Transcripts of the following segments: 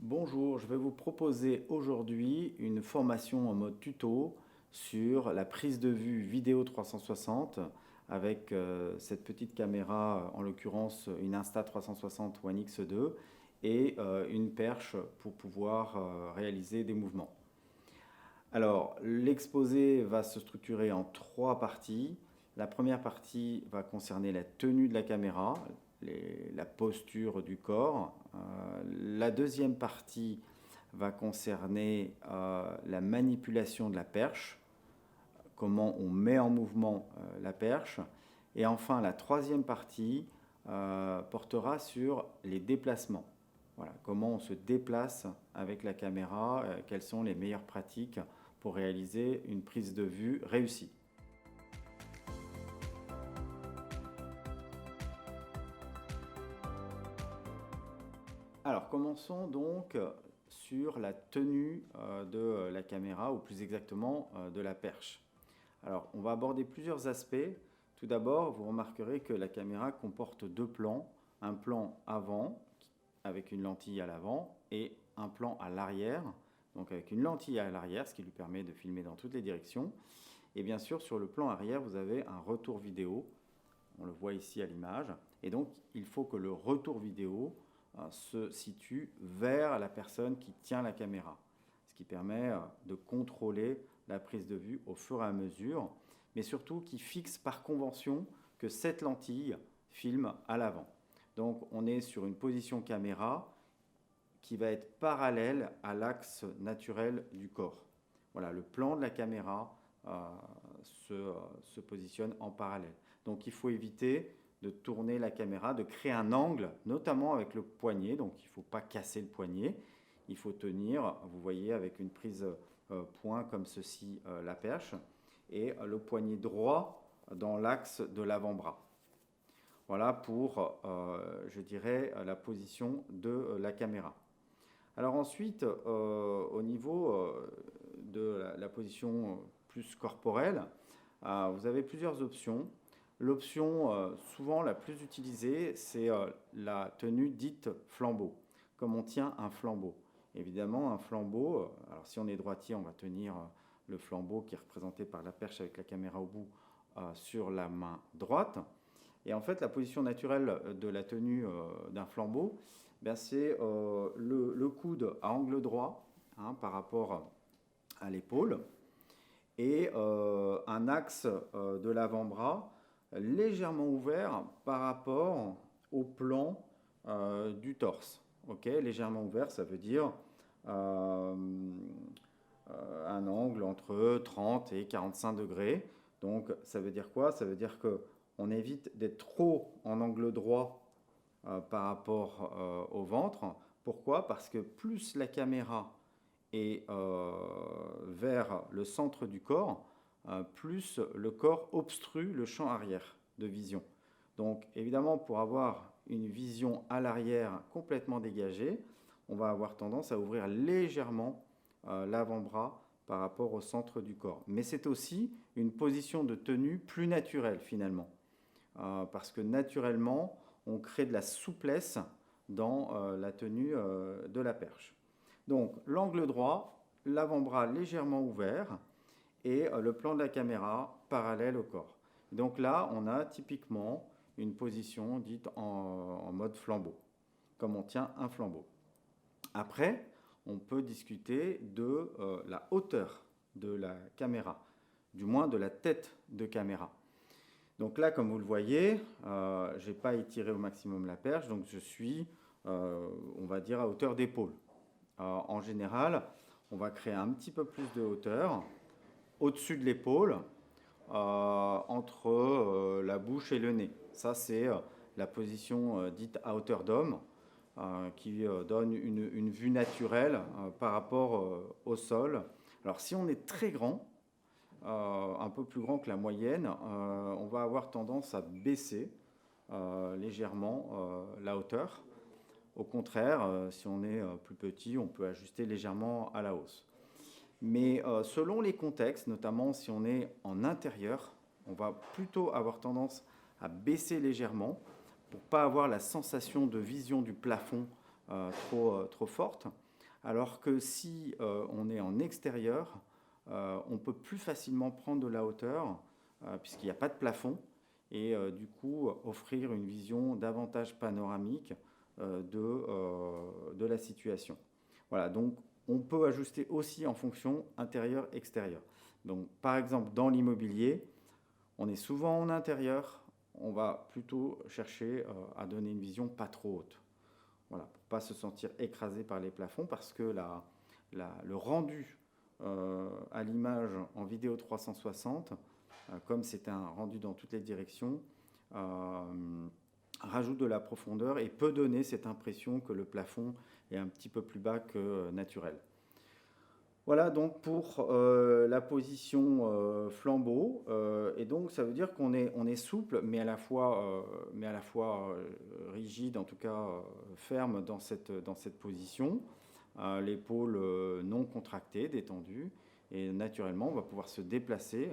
Bonjour, je vais vous proposer aujourd'hui une formation en mode tuto sur la prise de vue vidéo 360 avec cette petite caméra, en l'occurrence une Insta360 One X2 et une perche pour pouvoir réaliser des mouvements. Alors, l'exposé va se structurer en trois parties. La première partie va concerner la tenue de la caméra, la posture du corps. La deuxième partie va concerner la manipulation de la perche, comment on met en mouvement la perche. Et enfin, la troisième partie portera sur les déplacements. Voilà, comment on se déplace avec la caméra, quelles sont les meilleures pratiques pour réaliser une prise de vue réussie. Alors, commençons donc sur la tenue de la caméra, ou plus exactement de la perche. Alors, on va aborder plusieurs aspects. Tout d'abord, vous remarquerez que la caméra comporte deux plans. Un plan avant, avec une lentille à l'avant, et un plan à l'arrière, donc avec une lentille à l'arrière, ce qui lui permet de filmer dans toutes les directions. Et bien sûr, sur le plan arrière, vous avez un retour vidéo. On le voit ici à l'image. Et donc, il faut que le retour vidéo se situe vers la personne qui tient la caméra, ce qui permet de contrôler la prise de vue au fur et à mesure, mais surtout qui fixe par convention que cette lentille filme à l'avant. Donc on est sur une position caméra qui va être parallèle à l'axe naturel du corps. Voilà, le plan de la caméra se positionne en parallèle. Donc il faut éviter de tourner la caméra, de créer un angle, notamment avec le poignet. Donc il ne faut pas casser le poignet. Il faut tenir, vous voyez, avec une prise point comme ceci, la perche, et le poignet droit dans l'axe de l'avant-bras. Voilà pour, je dirais, la position de la caméra. Alors ensuite, au niveau de la position plus corporelle, vous avez plusieurs options. L'option souvent la plus utilisée, c'est la tenue dite flambeau, comme on tient un flambeau. Évidemment, un flambeau, alors si on est droitier, on va tenir le flambeau qui est représenté par la perche avec la caméra au bout sur la main droite. Et en fait, la position naturelle de la tenue d'un flambeau, ben, c'est le coude à angle droit par rapport à l'épaule et un axe de l'avant-bras légèrement ouvert par rapport au plan du torse. Okay, légèrement ouvert, ça veut dire un angle entre 30 et 45 degrés. Donc ça veut dire quoi? Ça veut dire qu'on évite d'être trop en angle droit par rapport au ventre. Pourquoi? Parce que plus la caméra est vers le centre du corps, plus le corps obstrue le champ arrière de vision. Donc évidemment, pour avoir une vision à l'arrière complètement dégagée, on va avoir tendance à ouvrir légèrement l'avant-bras par rapport au centre du corps. Mais c'est aussi une position de tenue plus naturelle finalement, parce que naturellement, on crée de la souplesse dans la tenue de la perche. Donc l'angle droit, l'avant-bras légèrement ouvert et le plan de la caméra parallèle au corps. Donc là, on a typiquement une position dite en mode flambeau, comme on tient un flambeau. Après, on peut discuter de la hauteur de la caméra, du moins de la tête de caméra. Donc là, comme vous le voyez, je n'ai pas étiré au maximum la perche, donc je suis, on va dire, à hauteur d'épaule. En général, on va créer un petit peu plus de hauteur au-dessus de l'épaule, entre la bouche et le nez. Ça, c'est la position dite à hauteur d'homme, qui donne une vue naturelle par rapport au sol. Alors si on est très grand, un peu plus grand que la moyenne, on va avoir tendance à baisser légèrement la hauteur. Au contraire, si on est plus petit, on peut ajuster légèrement à la hausse. Mais selon les contextes, notamment si on est en intérieur, on va plutôt avoir tendance à baisser légèrement pour ne pas avoir la sensation de vision du plafond trop forte. Alors que si on est en extérieur, on peut plus facilement prendre de la hauteur puisqu'il n'y a pas de plafond et du coup offrir une vision davantage panoramique de la situation. Voilà, donc on peut ajuster aussi en fonction intérieur-extérieur. Donc par exemple dans l'immobilier, on est souvent en intérieur, on va plutôt chercher à donner une vision pas trop haute. Voilà, pour ne pas se sentir écrasé par les plafonds parce que le rendu à l'image en vidéo 360, comme c'est un rendu dans toutes les directions, rajoute de la profondeur et peut donner cette impression que le plafond est un petit peu plus bas que naturel. Voilà donc pour la position flambeau. Et donc ça veut dire qu'on est souple, mais à la fois rigide, en tout cas ferme dans cette position. L'épaule non contractée, détendue. Et naturellement, on va pouvoir se déplacer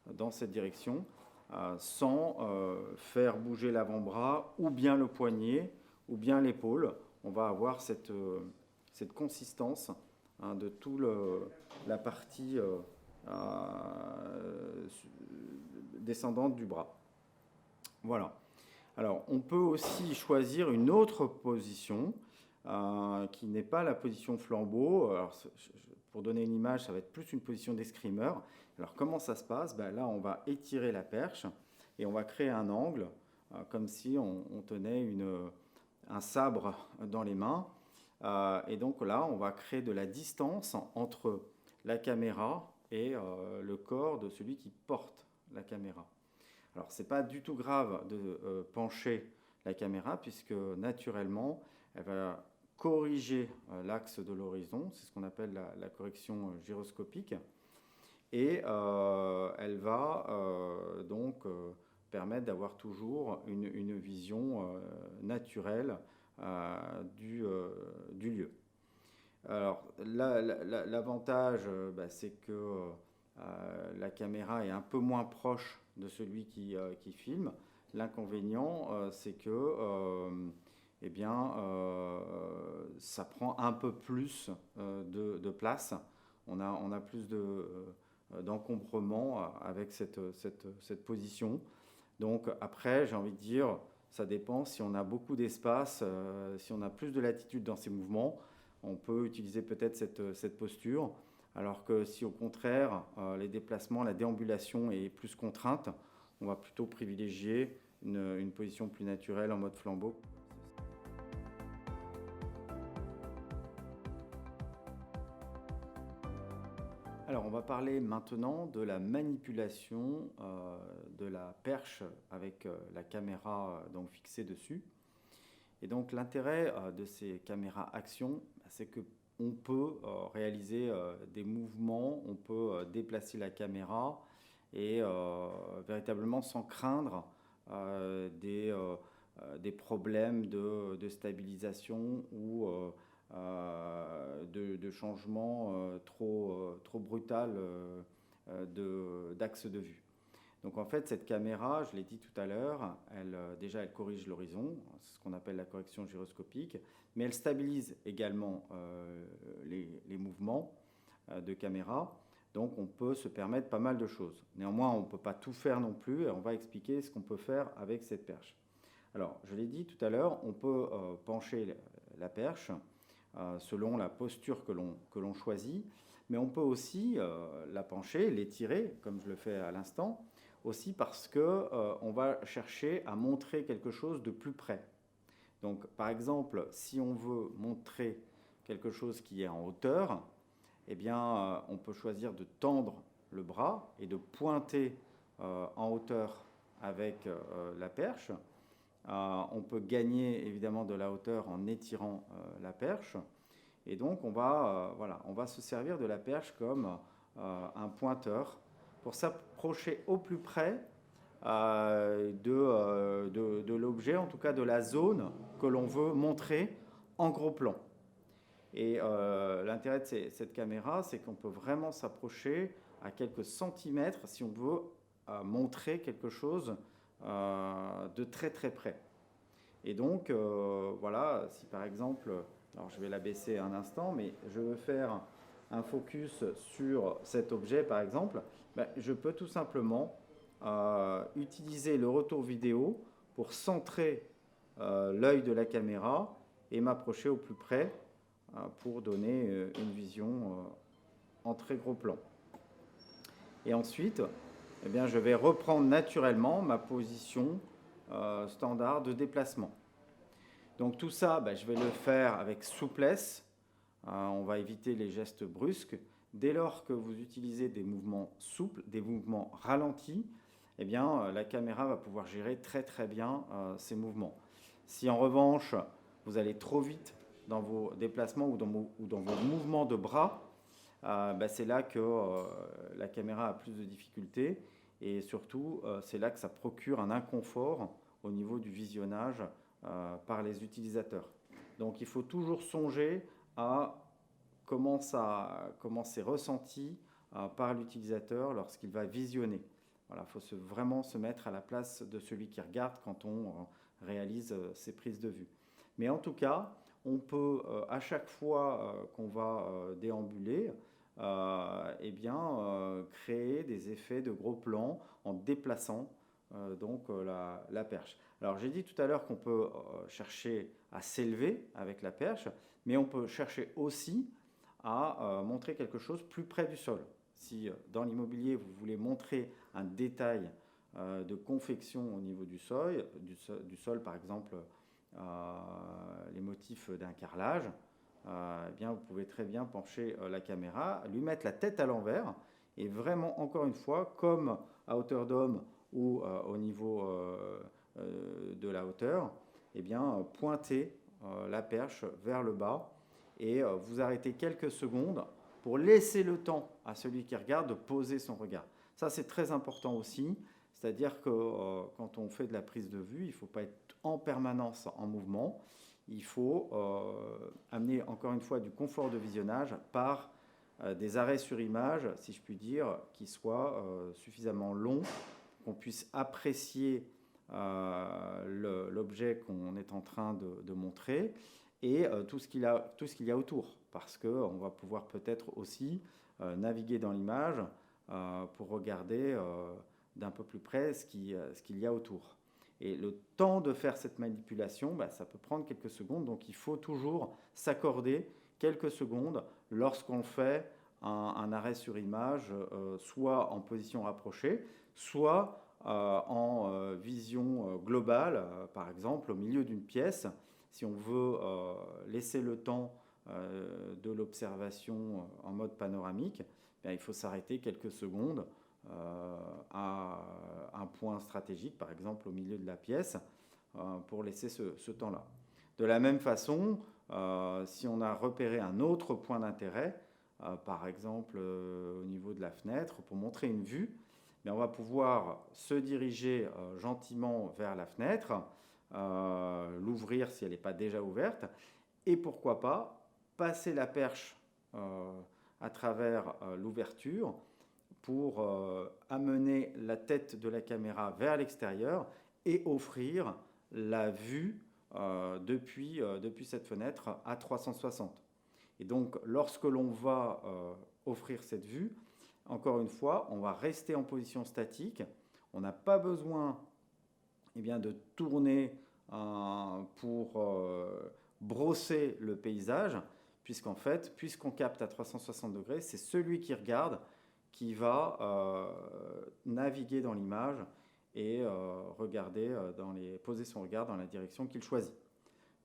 dans cette direction sans faire bouger l'avant-bras ou bien le poignet ou bien l'épaule. On va avoir cette consistance de toute la partie descendante du bras. Voilà. Alors, on peut aussi choisir une autre position qui n'est pas la position flambeau. Alors, pour donner une image, ça va être plus une position d'escrimeur. Alors, comment ça se passe? Là, on va étirer la perche et on va créer un angle, comme si on tenait un sabre dans les mains. Et donc là, on va créer de la distance entre la caméra et le corps de celui qui porte la caméra. Alors, ce n'est pas du tout grave de pencher la caméra, puisque naturellement, elle va corriger l'axe de l'horizon. C'est ce qu'on appelle la correction gyroscopique. Et elle va donc permettre d'avoir toujours une vision naturelle du lieu. Alors, l'avantage, c'est que la caméra est un peu moins proche de celui qui filme. L'inconvénient, c'est que ça prend un peu plus de place. On a plus d'encombrement avec cette position. Donc après, j'ai envie de dire, ça dépend. Si on a beaucoup d'espace, si on a plus de latitude dans ses mouvements, on peut utiliser peut-être cette posture. Alors que si au contraire, les déplacements, la déambulation est plus contrainte, on va plutôt privilégier une position plus naturelle en mode flambeau. Alors, on va parler maintenant de la manipulation de la perche avec la caméra donc fixée dessus. Et donc, l'intérêt de ces caméras action, c'est qu'on peut réaliser des mouvements, on peut déplacer la caméra et véritablement sans craindre des problèmes de stabilisation ou de changement trop brutal d'axe de vue. Donc en fait, cette caméra, je l'ai dit tout à l'heure, déjà elle corrige l'horizon, c'est ce qu'on appelle la correction gyroscopique, mais elle stabilise également les mouvements de caméra. Donc on peut se permettre pas mal de choses. Néanmoins, on ne peut pas tout faire non plus, et on va expliquer ce qu'on peut faire avec cette perche. Alors, je l'ai dit tout à l'heure, on peut pencher la perche selon la posture que l'on choisit, mais on peut aussi la pencher, l'étirer, comme je le fais à l'instant, aussi parce qu'on va chercher à montrer quelque chose de plus près. Donc, par exemple, si on veut montrer quelque chose qui est en hauteur, eh bien, on peut choisir de tendre le bras et de pointer en hauteur avec la perche. On peut gagner évidemment de la hauteur en étirant la perche. Et donc, on va se servir de la perche comme un pointeur pour s'approcher au plus près de l'objet, en tout cas de la zone que l'on veut montrer en gros plan. Et l'intérêt de cette caméra, c'est qu'on peut vraiment s'approcher à quelques centimètres si on veut montrer quelque chose de très très près. Et donc, voilà, si par exemple Alors je vais la baisser un instant, mais je veux faire un focus sur cet objet par exemple, je peux tout simplement utiliser le retour vidéo pour centrer l'œil de la caméra et m'approcher au plus près pour donner une vision en très gros plan. Et ensuite, eh bien, je vais reprendre naturellement ma position standard de déplacement. Donc tout ça, je vais le faire avec souplesse. On va éviter les gestes brusques. Dès lors que vous utilisez des mouvements souples, des mouvements ralentis, eh bien, la caméra va pouvoir gérer très très bien ces mouvements. Si en revanche, vous allez trop vite dans vos déplacements ou dans vos mouvements de bras, c'est là que la caméra a plus de difficultés et surtout, c'est là que ça procure un inconfort au niveau du visionnage par les utilisateurs. Donc il faut toujours songer à comment c'est ressenti par l'utilisateur lorsqu'il va visionner. Voilà, il faut vraiment se mettre à la place de celui qui regarde quand on réalise ces prises de vue. Mais en tout cas, on peut à chaque fois qu'on va déambuler, créer des effets de gros plans en déplaçant la perche. Alors j'ai dit tout à l'heure qu'on peut chercher à s'élever avec la perche, mais on peut chercher aussi à montrer quelque chose plus près du sol. Si dans l'immobilier vous voulez montrer un détail de confection au niveau du sol par exemple les motifs d'un carrelage, vous pouvez très bien pencher la caméra, lui mettre la tête à l'envers et vraiment encore une fois comme à hauteur d'homme ou au niveau de la hauteur, pointer la perche vers le bas et vous arrêtez quelques secondes pour laisser le temps à celui qui regarde de poser son regard. Ça, c'est très important aussi, c'est-à-dire que quand on fait de la prise de vue, il ne faut pas être en permanence en mouvement. Il faut amener encore une fois du confort de visionnage par des arrêts sur image, si je puis dire, qui soient suffisamment longs, qu'on puisse apprécier l'objet qu'on est en train de montrer et tout ce qu'il y a autour, parce qu'on va pouvoir peut-être aussi naviguer dans l'image pour regarder d'un peu plus près ce qu'il y a autour. Et le temps de faire cette manipulation, ça peut prendre quelques secondes, donc il faut toujours s'accorder quelques secondes lorsqu'on fait un arrêt sur image, soit en position rapprochée, soit en vision globale, par exemple au milieu d'une pièce. Si on veut laisser le temps de l'observation en mode panoramique, il faut s'arrêter quelques secondes à un point stratégique, par exemple au milieu de la pièce, pour laisser ce temps-là. De la même façon, si on a repéré un autre point d'intérêt, par exemple au niveau de la fenêtre, pour montrer une vue, on va pouvoir se diriger gentiment vers la fenêtre, l'ouvrir si elle n'est pas déjà ouverte, et pourquoi pas passer la perche à travers l'ouverture pour amener la tête de la caméra vers l'extérieur et offrir la vue depuis cette fenêtre à 360. Et donc, lorsque l'on va offrir cette vue, encore une fois, on va rester en position statique. On n'a pas besoin de tourner pour brosser le paysage, puisqu'on capte à 360 degrés, c'est celui qui regarde qui va naviguer dans l'image et poser son regard dans la direction qu'il choisit.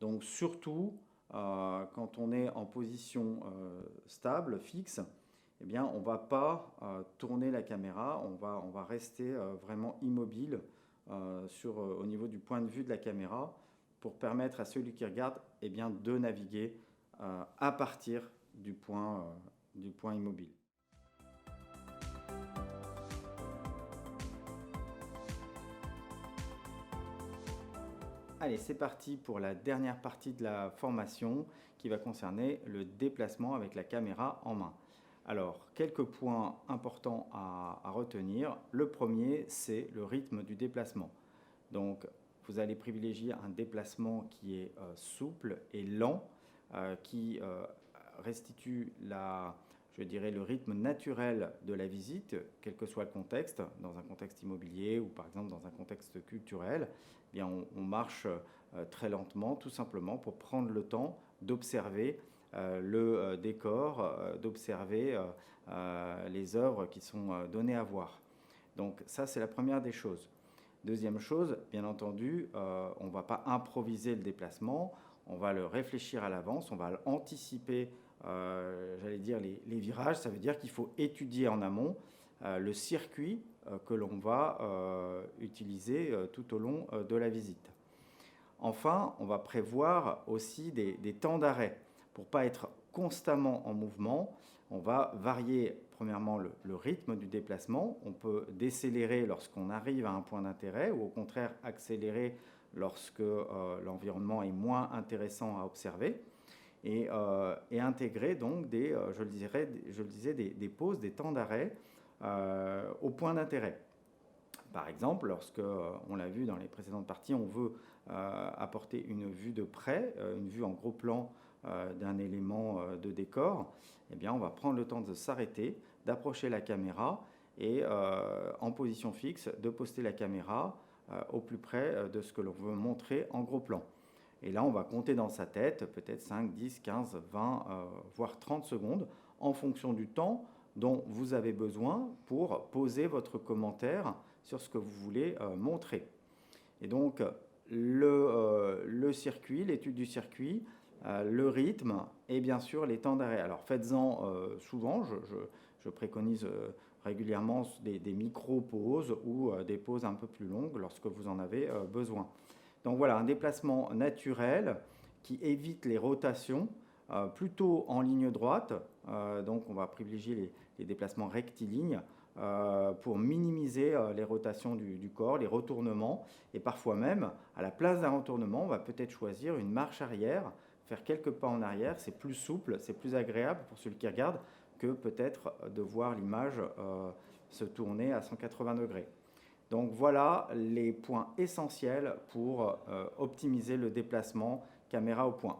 Donc surtout, quand on est en position stable, fixe, on ne va pas tourner la caméra, on va rester vraiment immobile au niveau du point de vue de la caméra pour permettre à celui qui regarde de naviguer à partir du point immobile. Allez, c'est parti pour la dernière partie de la formation qui va concerner le déplacement avec la caméra en main. Alors, quelques points importants à retenir. Le premier, c'est le rythme du déplacement. Donc, vous allez privilégier un déplacement qui est souple et lent qui restitue je dirais, le rythme naturel de la visite, quel que soit le contexte, dans un contexte immobilier ou par exemple dans un contexte culturel. Eh bien, on marche très lentement, tout simplement pour prendre le temps d'observer le décor, d'observer les œuvres qui sont données à voir. Donc ça, c'est la première des choses. Deuxième chose, bien entendu, on ne va pas improviser le déplacement, on va le réfléchir à l'avance, on va anticiper, j'allais dire, les virages. Ça veut dire qu'il faut étudier en amont le circuit que l'on va utiliser tout au long de la visite. Enfin, on va prévoir aussi des temps d'arrêt. Pour ne pas être constamment en mouvement, on va varier premièrement le rythme du déplacement. On peut décélérer lorsqu'on arrive à un point d'intérêt ou au contraire accélérer lorsque l'environnement est moins intéressant à observer. Et intégrer donc je le disais, des pauses, des temps d'arrêt au point d'intérêt. Par exemple, lorsque, on l'a vu dans les précédentes parties, on veut apporter une vue de près, une vue en gros plan d'un élément de décor, eh bien, on va prendre le temps de s'arrêter, d'approcher la caméra et en position fixe, de poster la caméra au plus près de ce que l'on veut montrer en gros plan. Et là, on va compter dans sa tête peut-être 5, 10, 15, 20, voire 30 secondes en fonction du temps dont vous avez besoin pour poser votre commentaire sur ce que vous voulez montrer. Et donc, le circuit, l'étude du circuit, le rythme et bien sûr les temps d'arrêt. Alors faites-en souvent, je préconise régulièrement des micro-pauses ou des pauses un peu plus longues lorsque vous en avez besoin. Donc voilà, un déplacement naturel qui évite les rotations, plutôt en ligne droite. Donc on va privilégier les déplacements rectilignes pour minimiser les rotations du corps, les retournements. Et parfois même, à la place d'un retournement, on va peut-être choisir une marche arrière, faire quelques pas en arrière. C'est plus souple, c'est plus agréable pour celui qui regarde que peut-être de voir l'image se tourner à 180 degrés. Donc voilà les points essentiels pour optimiser le déplacement caméra au point.